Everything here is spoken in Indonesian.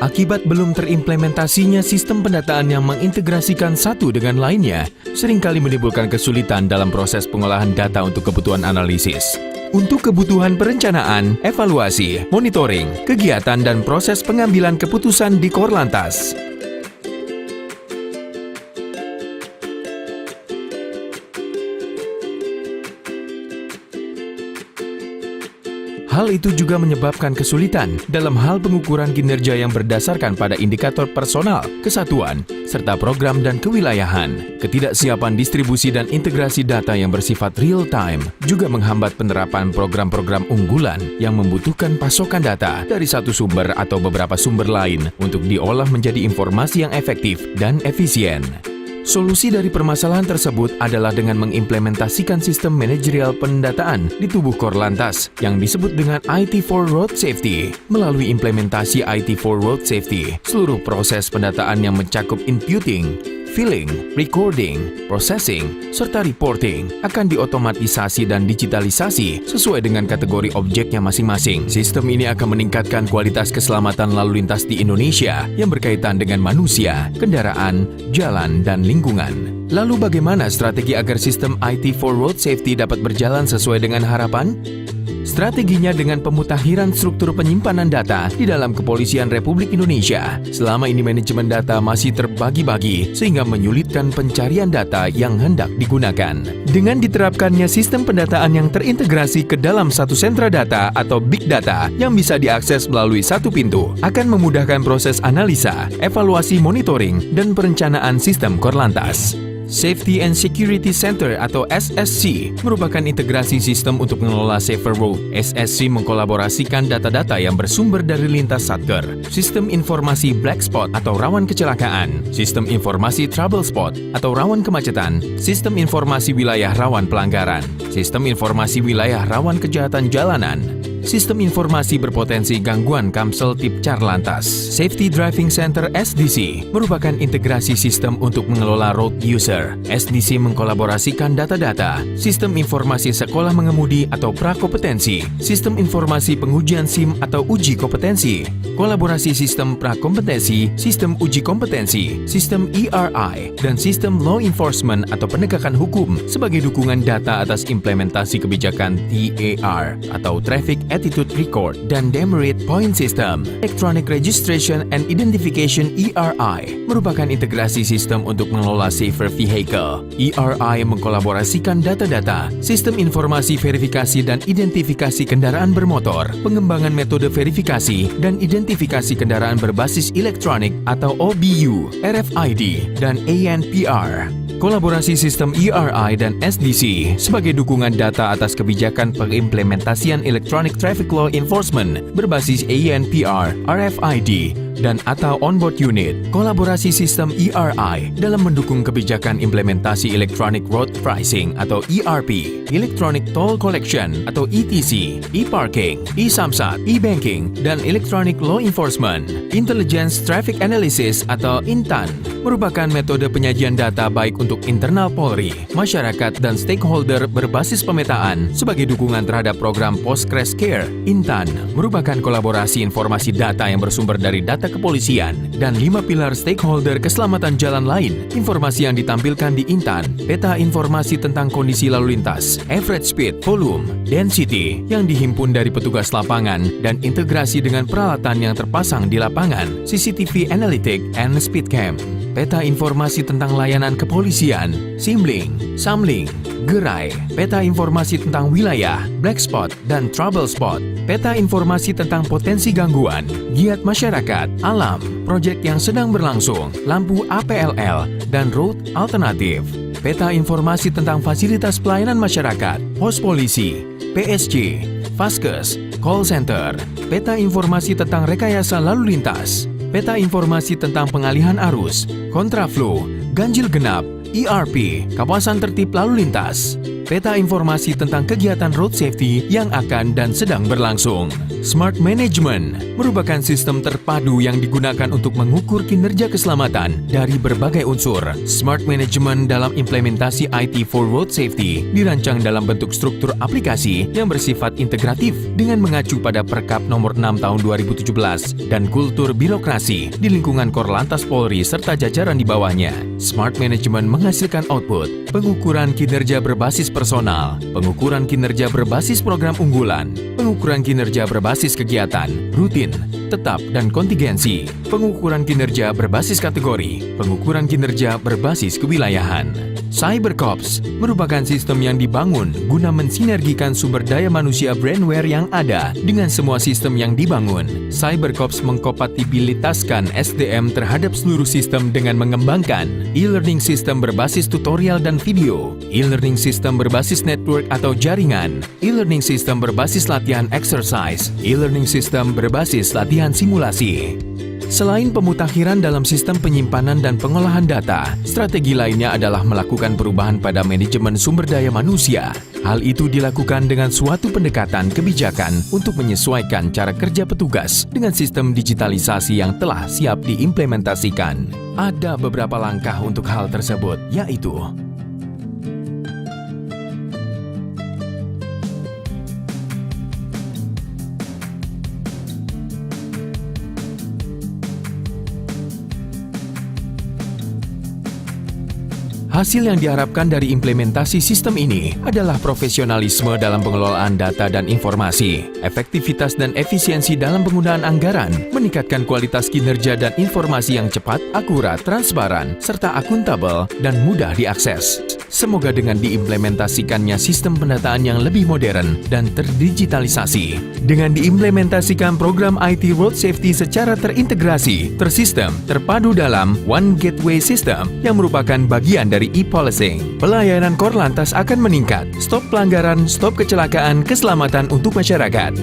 Akibat belum terimplementasinya sistem pendataan yang mengintegrasikan satu dengan lainnya, seringkali menimbulkan kesulitan dalam proses pengolahan data untuk kebutuhan analisis. Untuk kebutuhan perencanaan, evaluasi, monitoring, kegiatan dan proses pengambilan keputusan di Korlantas. Hal itu juga menyebabkan kesulitan dalam hal pengukuran kinerja yang berdasarkan pada indikator personal, kesatuan, serta program dan kewilayahan. Ketidaksiapan distribusi dan integrasi data yang bersifat real-time juga menghambat penerapan program-program unggulan yang membutuhkan pasokan data dari satu sumber atau beberapa sumber lain untuk diolah menjadi informasi yang efektif dan efisien. Solusi dari permasalahan tersebut adalah dengan mengimplementasikan sistem manajerial pendataan di tubuh Korlantas yang disebut dengan IT for Road Safety. Melalui implementasi IT for Road Safety, seluruh proses pendataan yang mencakup inputting, filling, recording, processing, serta reporting akan diotomatisasi dan digitalisasi sesuai dengan kategori objeknya masing-masing. Sistem ini akan meningkatkan kualitas keselamatan lalu lintas di Indonesia yang berkaitan dengan manusia, kendaraan, jalan, dan lingkungan. Lalu bagaimana strategi agar sistem IT for Road Safety dapat berjalan sesuai dengan harapan? Strateginya dengan pemutakhiran struktur penyimpanan data di dalam Kepolisian Republik Indonesia. Selama ini manajemen data masih terbagi-bagi sehingga menyulitkan pencarian data yang hendak digunakan. Dengan diterapkannya sistem pendataan yang terintegrasi ke dalam satu sentra data atau big data yang bisa diakses melalui satu pintu, akan memudahkan proses analisa, evaluasi monitoring, dan perencanaan sistem Korlantas. Safety and Security Center atau SSC merupakan integrasi sistem untuk mengelola safer road. SSC mengkolaborasikan data-data yang bersumber dari lintas satker, sistem informasi black spot atau rawan kecelakaan, sistem informasi trouble spot atau rawan kemacetan, sistem informasi wilayah rawan pelanggaran, sistem informasi wilayah rawan kejahatan jalanan, sistem informasi berpotensi gangguan Kamsel Tip Carlantas. Safety Driving Center SDC merupakan integrasi sistem untuk mengelola road user. SDC mengkolaborasikan data-data, sistem informasi sekolah mengemudi atau prakompetensi, sistem informasi pengujian SIM atau uji kompetensi, kolaborasi sistem prakompetensi, sistem uji kompetensi, sistem ERI, dan sistem law enforcement atau penegakan hukum sebagai dukungan data atas implementasi kebijakan TAR atau Traffic Attitude Record dan Demerit Point System. Electronic Registration and Identification ERI merupakan integrasi sistem untuk mengelola safer vehicle. ERI mengkolaborasikan data-data, sistem informasi verifikasi dan identifikasi kendaraan bermotor, pengembangan metode verifikasi dan identifikasi kendaraan berbasis elektronik atau OBU, RFID, dan ANPR. Kolaborasi sistem ERI dan SDC sebagai dukungan data atas kebijakan pengimplementasian Electronic Traffic Law Enforcement berbasis ANPR, RFID, dan atau onboard unit. Kolaborasi sistem ERI dalam mendukung kebijakan implementasi Electronic Road Pricing atau ERP, Electronic Toll Collection atau ETC, e-parking, e-samsat, e-banking, dan Electronic Law Enforcement. Intelligence Traffic Analysis atau INTAN merupakan metode penyajian data baik untuk internal Polri, masyarakat, dan stakeholder berbasis pemetaan sebagai dukungan terhadap program Post-Crash Care. INTAN merupakan kolaborasi informasi data yang bersumber dari data kepolisian dan 5 pilar stakeholder keselamatan jalan lain. Informasi yang ditampilkan di INTAN, peta informasi tentang kondisi lalu lintas, average speed, volume, density yang dihimpun dari petugas lapangan dan integrasi dengan peralatan yang terpasang di lapangan, CCTV Analytic and Speedcam. Peta informasi tentang layanan kepolisian, SIMLINK, SAMLINK, gerai, peta informasi tentang wilayah, black spot, dan trouble spot, peta informasi tentang potensi gangguan, giat masyarakat, alam, proyek yang sedang berlangsung, lampu APLL, dan road alternatif, peta informasi tentang fasilitas pelayanan masyarakat, pos polisi, PSG, Vaskes, call center, peta informasi tentang rekayasa lalu lintas, peta informasi tentang pengalihan arus, kontraflow, ganjil genap, ERP, kawasan tertib lalu lintas, peta informasi tentang kegiatan road safety yang akan dan sedang berlangsung. Smart Management merupakan sistem terpadu yang digunakan untuk mengukur kinerja keselamatan dari berbagai unsur. Smart Management dalam implementasi IT for Road Safety dirancang dalam bentuk struktur aplikasi yang bersifat integratif dengan mengacu pada Perkap nomor 6 tahun 2017 dan kultur birokrasi di lingkungan Korlantas Polri serta jajaran di bawahnya. Smart Management menghasilkan output, pengukuran kinerja berbasis personal, pengukuran kinerja berbasis program unggulan, pengukuran kinerja berbasis kegiatan, rutin, tetap, dan kontingensi, pengukuran kinerja berbasis kategori, pengukuran kinerja berbasis kewilayahan. CyberCops merupakan sistem yang dibangun guna mensinergikan sumber daya manusia Brandware yang ada dengan semua sistem yang dibangun. CyberCops mengkompatibilitaskan SDM terhadap seluruh sistem dengan mengembangkan e-learning sistem berbasis tutorial dan video, e-learning sistem berbasis network atau jaringan, e-learning sistem berbasis latihan exercise, e-learning sistem berbasis latihan simulasi. Selain pemutakhiran dalam sistem penyimpanan dan pengolahan data, strategi lainnya adalah melakukan perubahan pada manajemen sumber daya manusia. Hal itu dilakukan dengan suatu pendekatan kebijakan untuk menyesuaikan cara kerja petugas dengan sistem digitalisasi yang telah siap diimplementasikan. Ada beberapa langkah untuk hal tersebut, yaitu hasil yang diharapkan dari implementasi sistem ini adalah profesionalisme dalam pengelolaan data dan informasi, efektivitas dan efisiensi dalam penggunaan anggaran, meningkatkan kualitas kinerja dan informasi yang cepat, akurat, transparan, serta akuntabel dan mudah diakses. Semoga dengan diimplementasikannya sistem pendataan yang lebih modern dan terdigitalisasi, dengan diimplementasikan program IT Road Safety secara terintegrasi, tersistem, terpadu dalam One Gateway System yang merupakan bagian dari e-policing, pelayanan Korlantas akan meningkat, stop pelanggaran, stop kecelakaan, keselamatan untuk masyarakat.